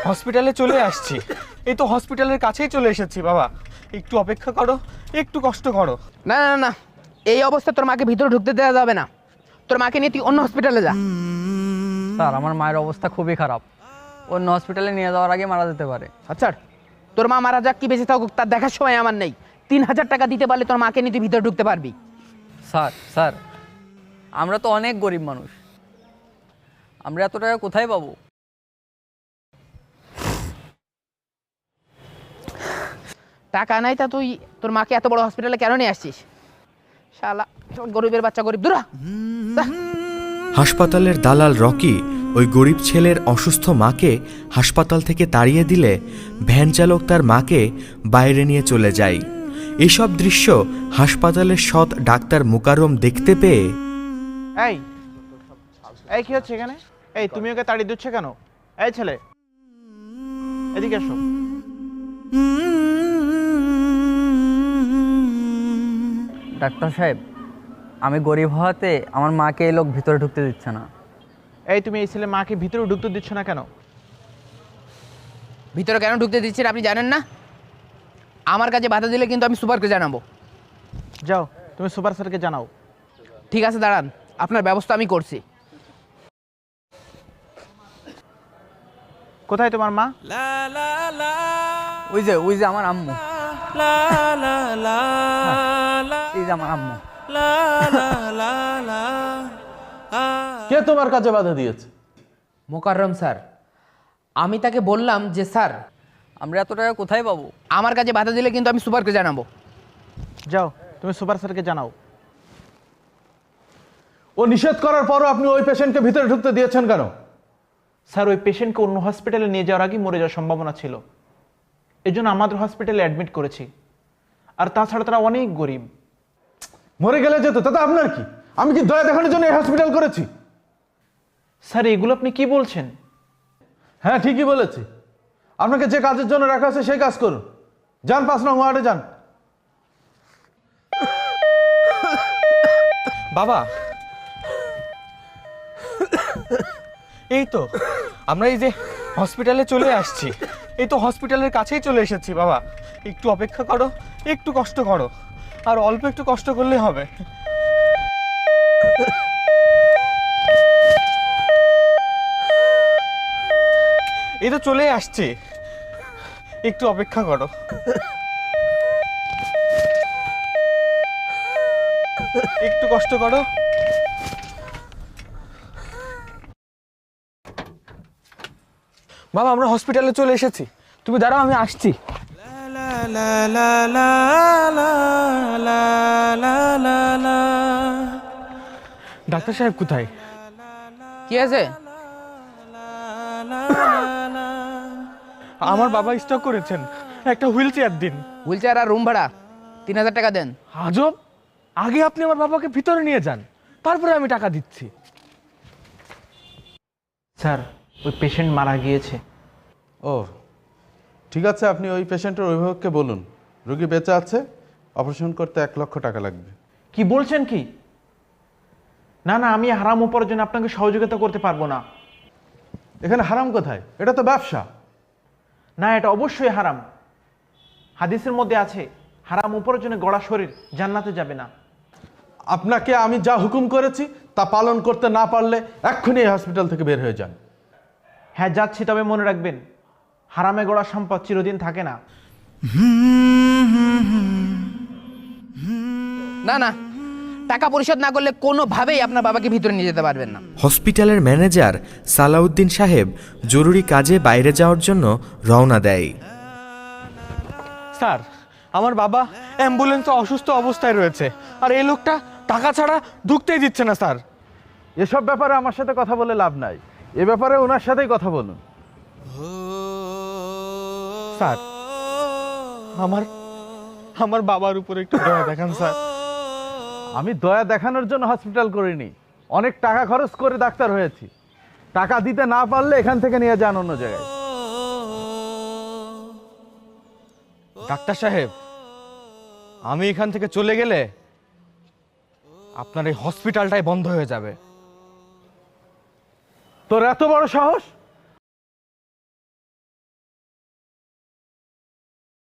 হসপিটালে চলে আসছি। এই তো হসপিটালের কাছেই চলে এসেছি বাবা, একটু অপেক্ষা করো, একটু কষ্ট করো। না না না, এই অবস্থা তোর মাকে ভিতরে ঢুকতে দেওয়া যাবে না। তোর মাকে নিয়ে তুই অন্য হসপিটালে যা। স্যার আমার মায়ের অবস্থা খুবই খারাপ, অন্য হসপিটালে নিয়ে যাওয়ার আগে মারা যেতে পারে। আচ্ছা, তোর মা মারা যাক কি বেঁচে থাকুক তার দেখার সময় আমার নেই। 3000 টাকা দিতে পারলে তোর মাকে নিয়ে তুই ভিতরে ঢুকতে পারবি। স্যার আমরা তো অনেক গরিব মানুষ, আমরা এত টাকা কোথায় পাবো? টাকা নাই তা তুই তোর মাকে এত বড় হসপিটালে কেন নিয়ে আসছিস? শালা গরিবের বাচ্চা গরিব দূরা। হাসপাতালের দালাল রকি ওই গরিব ছেলের অসুস্থ মাকে হাসপাতাল থেকে তাড়িয়ে দিলে ভ্যান চালক তার মাকে বাইরে নিয়ে চলে যায়। এসব দৃশ্য হাসপাতালের সৎ ডাক্তার মুকাররম দেখতে পেয়ে, এই এই কি হচ্ছে এখানে? এই তুমি ওকে তাড়িয়ে দিচ্ছ কেন? এই ছেলে এদিকে এসো। ডাক্তার সাহেব, আমি গরিব হওয়াতে আমার মাকে এই লোক ভিতরে ঢুকতে দিচ্ছে না। এই তুমি এই ছেলে মাকে ভিতরে ঢুকতে দিচ্ছ না কেন? ভিতরে কেন ঢুকতে দিচ্ছেন আপনি জানেন না? আমার কাছে বাধা দিলে কিন্তু আমি সুপারকে জানাবো। যাও তুমি সুপার স্যারকে জানাও। ঠিক আছে দাঁড়ান, আপনার ব্যবস্থা আমি করছি। কোথায় তোমার মা? ওই যে আমার আম্মু, এই যে আমার আম্মু। কে তোমার কাছে বাধা দিয়েছে? মোকাররম স্যার। আমি তাকে বললাম যে স্যার আমরা এত টাকা কোথায় পাবো? আমার কাছে বাধা দিলে কিন্তু আমি সুপারকে জানাবো। যাও তুমি সুপার স্যারকে জানাও। ও নিষেধ করার পরও আপনি ওই পেশেন্টকে ভিতরে ঢুকতে দিয়েছেন কেন? স্যার ওই পেশেন্টকে অন্য হসপিটালে নিয়ে যাওয়ার আগে মরে যাওয়ার সম্ভাবনা ছিল, এই জন্য আমাদের হসপিটালে অ্যাডমিট করেছি। আর তাছাড়া তারা অনেক গরিব। মরে গেলে যেত, তাতে আপনার কি? আমি কি দয়া দেখানোর জন্য এই হসপিটাল করেছি? স্যার এগুলো আপনি কি বলছেন? হ্যাঁ ঠিকই বলেছি। আপনাকে যে কাজের জন্য রাখা আছে সেই কাজ করুন। যান 5 নং ওয়ার্ডে যান। বাবা এই তো আমরা এই যে হসপিটালে চলে আসছি, এই তো হসপিটালের কাছেই চলে এসেছি বাবা, একটু অপেক্ষা করো, একটু কষ্ট করো, আর অল্প একটু কষ্ট করলে হবে। এই তো চলে আসছি, একটু অপেক্ষা করো। একটু কষ্ট করো। বাবা আমরা হসপিটালে চলে এসেছি, তুমি দাঁড়াও আমি আসছি। ডাক্তার সাহেব কোথায়? কি আছে? আমার বাবা স্ট্রোক করেছেন, একটা হুইল চেয়ার দিন। হুইল চেয়ার আর রুম ভাড়া 3000 টাকা দেন। আজব, আগে আপনি আমার বাবাকে ভিতরে নিয়ে যান, তারপরে আমি টাকা দিচ্ছি। স্যার ওই পেশেন্ট মারা গিয়েছে। ও ঠিক আছে, আপনি ওই পেশেন্টের অভিভাবককে বলুন রোগী বেঁচে আছে, অপারেশন করতে 1 লক্ষ টাকা লাগবে। কি বলছেন কি? না না, আমি হারাম উপার্জনে আপনাকে সহযোগিতা করতে পারবো না। এখানে হারাম কোথায়? এটা তো ব্যবসা। না, এটা অবশ্যই হারাম। হাদিসের মধ্যে আছে হারাম উপার্জনে গড়া শরীর জান্নাতে যাবে না। আপনাকে আমি যা হুকুম করেছি তা পালন করতে না পারলে এক্ষুনি এই হসপিটাল থেকে বের হয়ে যান। হ্যাঁ যাচ্ছি, তবে মনে রাখবেন হারামে গড়া সম্পদ চিরদিন থাকে না। না না, টাকা পরিশোধ না করলে কোনোভাবেই আপনার বাবাকে ভিতরে নিয়ে যেতে পারবেন না। হসপিটালের ম্যানেজার সালাউদ্দিন সাহেব জরুরি কাজে বাইরে যাওয়ার জন্য রওনা দেয়। স্যার আমার বাবা অ্যাম্বুলেন্সে অসুস্থ অবস্থায় রয়েছে, আর এই লোকটা টাকা ছাড়া ঢুকতেই দিচ্ছে না। স্যার এসব ব্যাপারে আমার সাথে কথা বলে লাভ নাই, এ ব্যাপারে ওনার সাথেই কথা বলুন। স্যার আমার বাবার উপরে একটু দয়া দেখান স্যার। আমি দয়া দেখানোর জন্য হসপিটাল করিনি, অনেক টাকা খরচ করে ডাক্তার হয়েছি। টাকা দিতে না পারলে এখান থেকে নিয়ে যান অন্য জায়গায়। ডাক্তার সাহেব, আমি এখান থেকে চলে গেলে আপনার এই হসপিটালটাই বন্ধ হয়ে যাবে। তোর এত বড় সাহস!